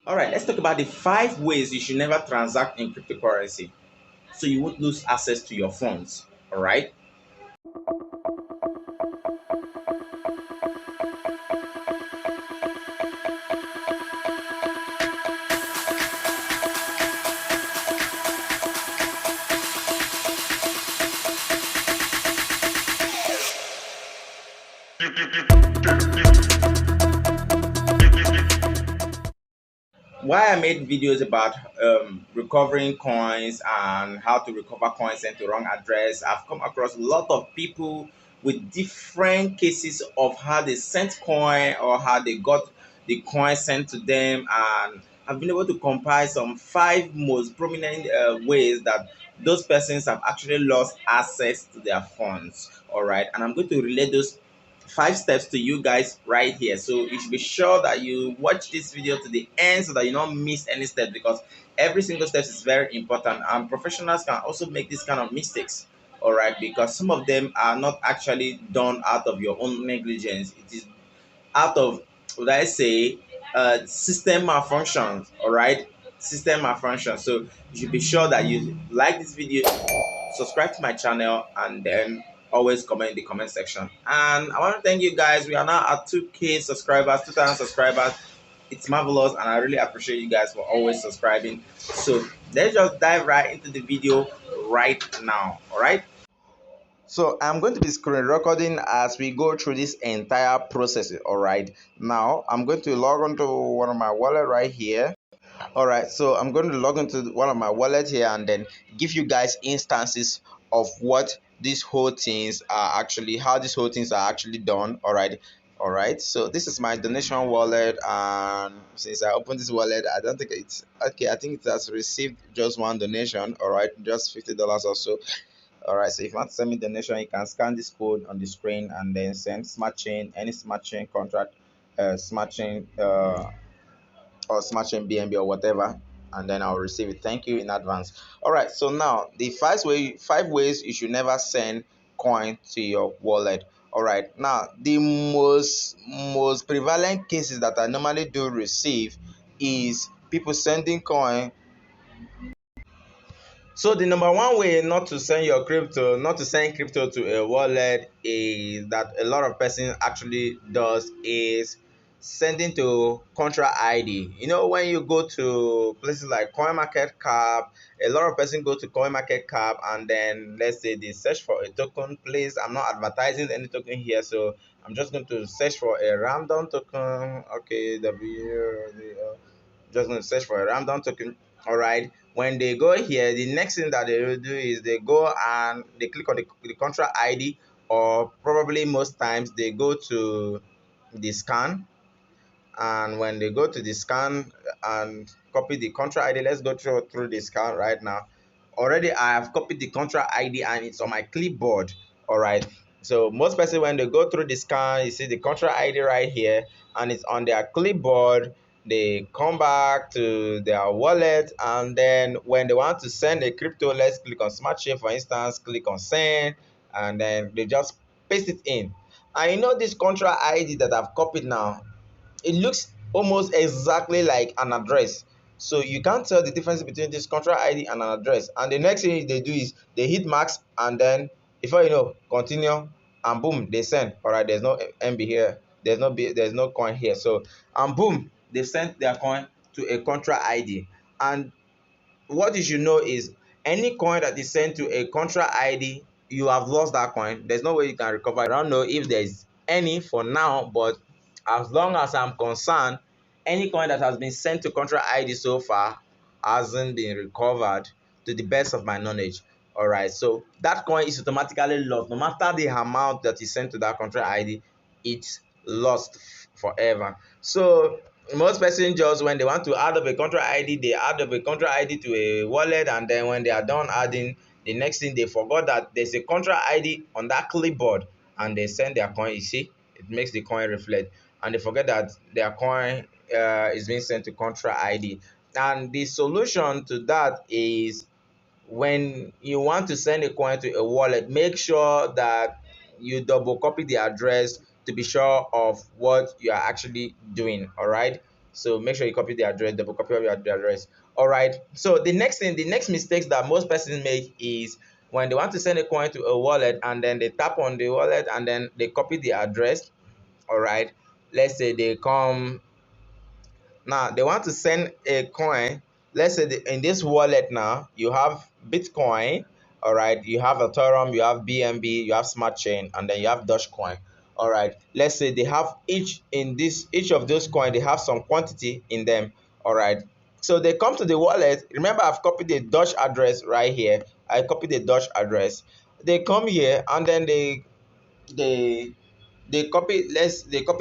All right, let's talk about the 5 ways you should never transact in cryptocurrency so you won't lose access to your funds. All right. Why I made videos about recovering coins and how to recover coins sent to wrong address, I've come across a lot of people with different cases of how they sent coin or how they got the coin sent to them, and I've been able to compile some 5 most prominent ways that those persons have actually lost access to their funds. All right, and I'm going to relate those 5 steps to you guys right here. So you should be sure that you watch this video to the end so that you don't miss any step, because every single step is very important and professionals can also make this kind of mistakes. All right, because some of them are not actually done out of your own negligence. It is out of, would I say, system malfunctions. All right, system malfunction. So you should be sure that you like this video, subscribe to my channel, and then always comment in the comment section. And I want to thank you guys. We are now at 2K subscribers, 2,000 subscribers. It's marvelous, and I really appreciate you guys for always subscribing. So let's just dive right into the video right now. All right. So I'm going to be screen recording as we go through this entire process. All right. Now I'm going to log onto one of my wallet right here. All right, so I'm going to log into one of my wallets here and then give you guys instances of what these whole things are actually, how these whole things are actually done. All right, so this is my donation wallet, and since I opened this wallet, I don't think it's okay. I think it has received just one donation. All right, just $50 or so. All right, so if you want to send me donation, you can scan this code on the screen and then send smart chain, any smart chain contract, smart chain or smashing BNB or whatever, and then I'll receive it. Thank you in advance. All right, so now the 5 ways you should never send coin to your wallet. All right, now the most prevalent cases that I normally do receive is people sending coin. So the number one way not to send your crypto, not to send crypto to a wallet, is that a lot of person actually does is sending to contra ID. You know, when you go to places like CoinMarketCap, a lot of person go to CoinMarketCap and then let's say they search for a token. Please, I'm not advertising any token here, so I'm just going to search for a random token. Okay, just going to search for a random token. All right, when they go here, the next thing that they will do is they go and they click on the contra ID, or probably most times they go to the scan. And when they go to the scan and copy the contra ID, let's go through the scan right now. Already I have copied the contra ID and it's on my clipboard. All right, so most person, when they go through the scan, you see the contra ID right here and it's on their clipboard. They come back to their wallet, and then when they want to send a crypto, let's click on smart chain, for instance, click on send, and then they just paste it in. And you know, this contra ID that I've copied now, it looks almost exactly like an address, so you can't tell the difference between this contra ID and an address. And the next thing they do is they hit max, and then before you know, continue, and boom, they send. All right, there's no MB here, there's no coin here, so and boom, they sent their coin to a contra ID. And what you should know is, any coin that is sent to a contra ID, you have lost that coin. There's no way you can recover. I don't know if there's any for now, but as long as I'm concerned, any coin that has been sent to contra ID so far hasn't been recovered to the best of my knowledge. All right, so that coin is automatically lost. No matter the amount that is sent to that contra ID, it's lost forever. So most person, just when they want to add up a contra ID, they add up a contra ID to a wallet, and then when they are done adding, the next thing they forgot that there's a contra ID on that clipboard, and they send their coin. You see, it makes the coin reflect, and they forget that their coin is being sent to contra ID. And the solution to that is, when you want to send a coin to a wallet, make sure that you double copy the address to be sure of what you are actually doing. All right, So make sure you copy the address, double copy of your address. All right. So the next thing, the next mistakes that most persons make is when they want to send a coin to a wallet and then they tap on the wallet and then they copy the address. All right. Let's say they come now, they want to send a coin. Let's say in this wallet now, you have Bitcoin, all right, you have Ethereum, you have BNB, you have Smart Chain, and then you have Dogecoin. All right, let's say they have each of those coins, they have some quantity in them. All right, so they come to the wallet. Remember, I've copied the Doge address right here. I copied the Doge address. They come here and then they they copy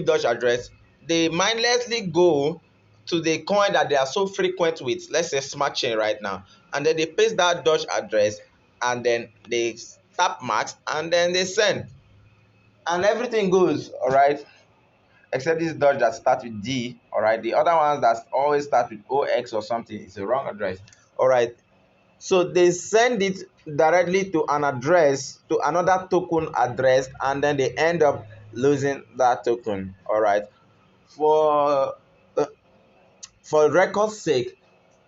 Dutch address. They mindlessly go to the coin that they are so frequent with, let's say Smart Chain right now, and then they paste that Dutch address and then they tap max and then they send and everything goes. All right, except this Dutch that starts with D. All right, the other ones that always start with OX or something is a wrong address. All right, so they send it directly to an address, to another token address, and then they end up losing that token. All right. For uh, for record's sake,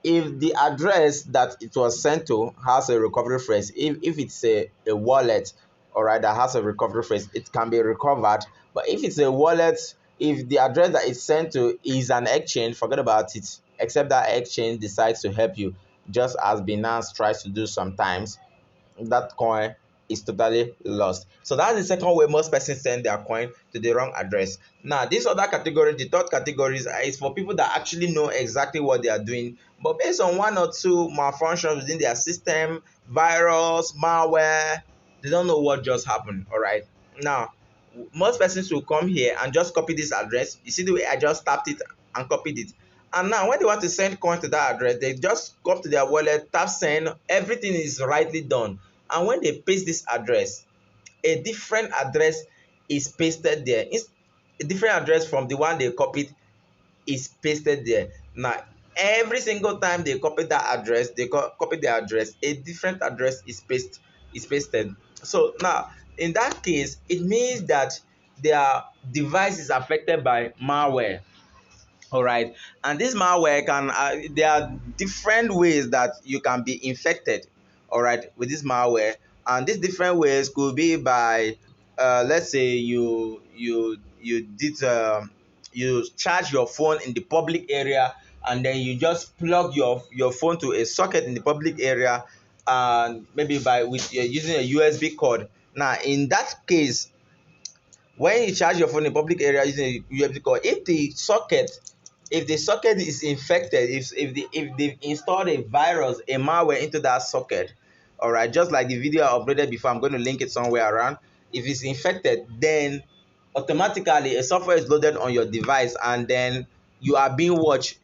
if the address that it was sent to has a recovery phrase, if it's a wallet, all right, that has a recovery phrase, it can be recovered. But if it's a wallet, if the address that it's sent to is an exchange, forget about it. Except that exchange decides to help you, just as Binance tries to do sometimes, that coin is totally lost. So that's the second way most persons send their coin to the wrong address. Now, this other category, the third category, is for people that actually know exactly what they are doing, but based on one or two malfunctions within their system, virus, malware, they don't know what just happened. All right. Now, most persons will come here and just copy this address. You see the way I just tapped it and copied it. And now when they want to send coin to that address, they just go up to their wallet, tap send, everything is rightly done. And when they paste this address, a different address is pasted there. A different address from the one they copied is pasted there. Now, every single time they copy that address, copy the address, a different address is pasted. So now, in that case, it means that their device is affected by malware. All right, and this malware can there are different ways that you can be infected, all right, with this malware. And these different ways could be by let's say you did you charge your phone in the public area and then you just plug your phone to a socket in the public area, and maybe by with using a USB cord. Now in that case, when you charge your phone in public area using a USB cord, if the socket is infected, if they've installed a virus, a malware into that socket, all right, just like the video I uploaded before, I'm going to link it somewhere around. If it's infected, then automatically a software is loaded on your device and then you are being watched.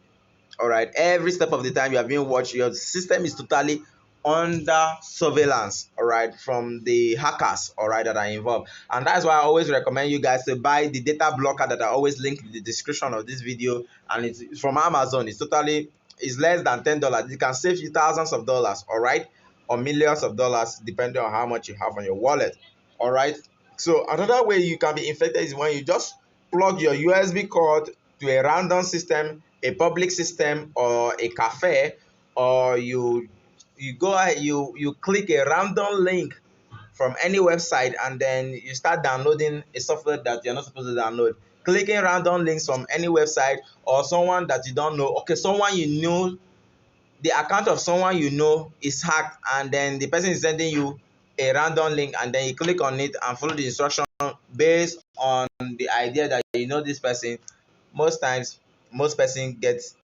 All right, every step of the time you are being watched. Your system is totally under surveillance, all right, from the hackers, all right, that are involved. And that's why I always recommend you guys to buy the data blocker that I always link in the description of this video, and it's from Amazon. It's less than $10. It can save you thousands of dollars, all right, or millions of dollars depending on how much you have on your wallet. All right, so another way you can be infected is when you just plug your USB cord to a random system, a public system, or a cafe, or you go ahead, you click a random link from any website and then you start downloading a software that you're not supposed to download. Clicking random links from any website or someone that you don't know. Okay, someone you know, the account of someone you know is hacked, and then the person is sending you a random link and then you click on it and follow the instruction based on the idea that you know this person. Most times, most person gets.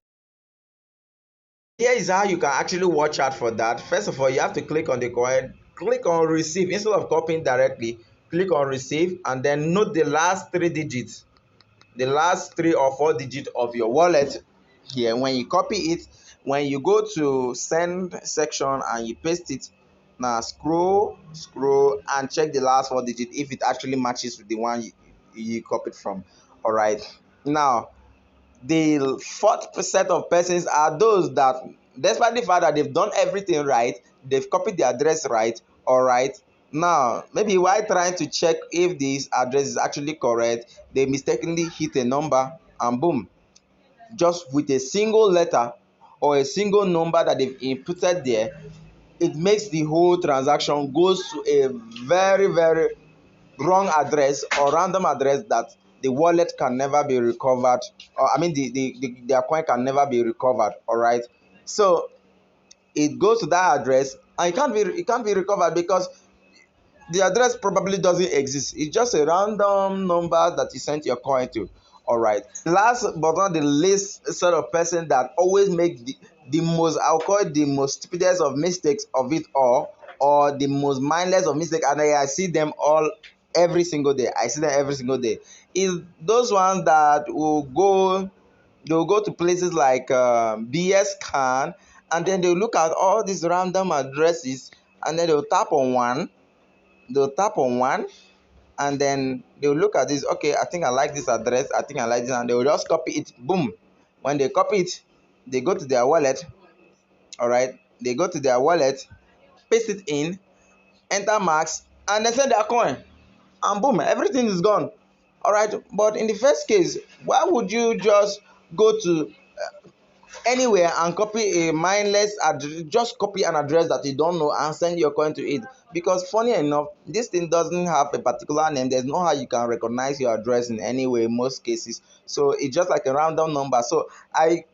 Here is how you can actually watch out for that. First of all, you have to click on the coin, click on receive. Instead of copying directly, click on receive and then note the last three digits, the last 3 or 4 digits of your wallet here. When you copy it, when you go to send section and you paste it, now scroll and check the last 4 digits if it actually matches with the one you copied from. All right, now the fourth set of persons are those that, despite the fact that they've done everything right, they've copied the address right, all right, now maybe while trying to check if this address is actually correct, they mistakenly hit a number and boom, just with a single letter or a single number that they've inputted there, it makes the whole transaction goes to a very, very wrong address or random address that the wallet can never be recovered, or I mean their coin can never be recovered. All right, so it goes to that address and it can't be recovered because the address probably doesn't exist. It's just a random number that you sent your coin to. All right, last but not the least sort of person that always make the most, I'll call it the most stupidest of mistakes of it all, or the most mindless of mistakes, and I see them all every single day. I see them every single day. Is those ones that they'll go to places like BS Can, and then they'll look at all these random addresses, and then they'll tap on one, and then they'll look at this. Okay, I think I like this address, I think I like this, and they'll just copy it. Boom. When they copy it, they go to their wallet. All right, they go to their wallet, paste it in, enter marks, and then send their coin, and boom, everything is gone. All right, but in the first case, why would you just go to anywhere and copy a mindless address, just copy an address that you don't know and send your coin to it? Because funny enough, this thing doesn't have a particular name. There's no how you can recognize your address in any way in most cases, so it's just like a random number. So I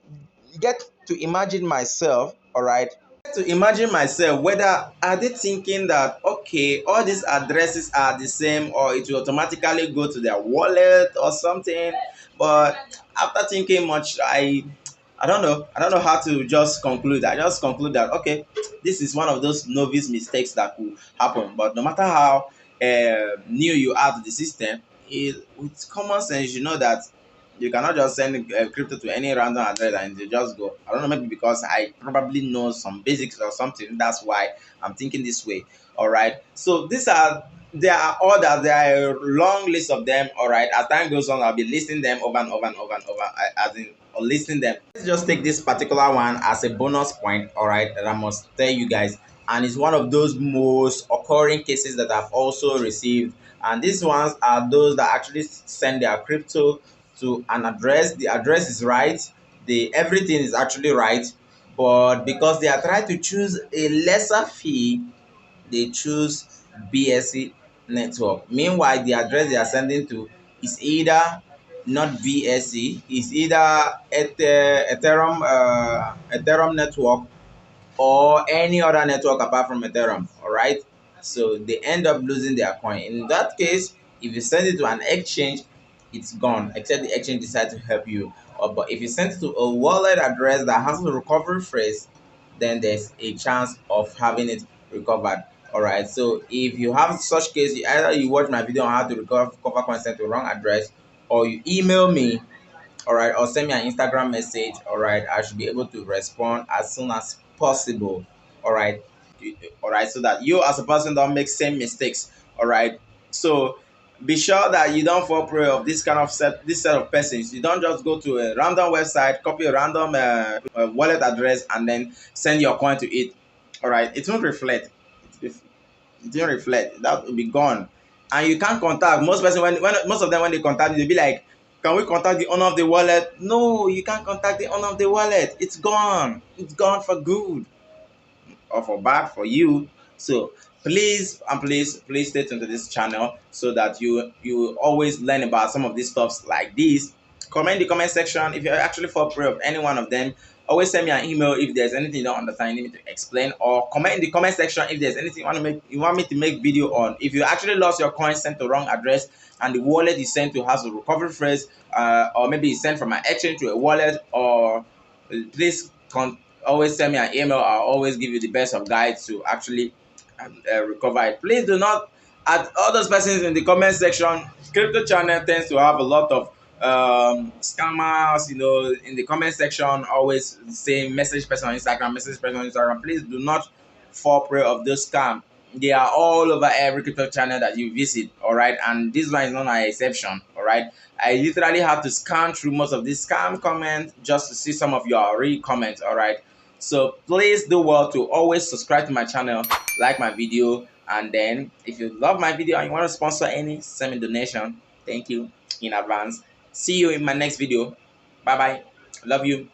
get to imagine myself. All right, to imagine myself whether are they thinking that okay, all these addresses are the same, or it will automatically go to their wallet or something. But after thinking much, I don't know how to just conclude. I just conclude that okay, this is one of those novice mistakes that could happen. But no matter how new you are to the system, with common sense, you know that you cannot just send crypto to any random address and they just go. I don't know, maybe because I probably know some basics or something. That's why I'm thinking this way. All right. So there are others. There are a long list of them. All right. As time goes on, I'll be listing them over and over and over and over. As in, or listing them. Let's just take this particular one as a bonus point. All right. That I must tell you guys, and it's one of those most occurring cases that I've also received. And these ones are those that actually send their crypto to an address. The address is right, the everything is actually right, but because they are trying to choose a lesser fee, they choose BSC network. Meanwhile, the address they are sending to is either not BSC, is either Ethereum network or any other network apart from Ethereum. All right, so they end up losing their coin. In that case, if you send it to an exchange, it's gone, except the exchange decide to help you. But if you send it to a wallet address that has a recovery phrase, then there's a chance of having it recovered. All right, so if you have such case, either you watch my video on how to recover coin sent to wrong address, or you email me, all right, or send me an Instagram message. All right, I should be able to respond as soon as possible. All right, so that you as a person don't make same mistakes. All right, so be sure that you don't fall prey of this set of persons. You don't just go to a random website, copy a random wallet address, and then send your coin to it. All right, it won't reflect. It didn't reflect. That will be gone, and you can't contact most person when most of them when they contact you, they'll be like, "Can we contact the owner of the wallet?" No, you can't contact the owner of the wallet. It's gone. It's gone for good or for bad for you. So please and please stay tuned to this channel so that you always learn about some of these stuffs like this. Comment in the comment section if you actually fall prey of any one of them. Always send me an email if there's anything you don't understand, you need me to explain, or comment in the comment section if there's anything you want me to make video on. If you actually lost your coin sent to wrong address and the wallet you sent to has a recovery phrase, or maybe you sent from an exchange to a wallet, or please always send me an email. I'll always give you the best of guides to actually recover it. Please do not, at all those persons in the comment section, crypto channel tends to have a lot of scammers, in the comment section, always say message person on Instagram. Please do not fall prey of those scam. They are all over every crypto channel that you visit. All right, and this one is not an exception. All right, I literally have to scan through most of these scam comments just to see some of your real comments. All right, so please do well to always subscribe to my channel, like my video, and then if you love my video and you want to sponsor any, send me donation. Thank you in advance. See you in my next video. Bye bye. Love you.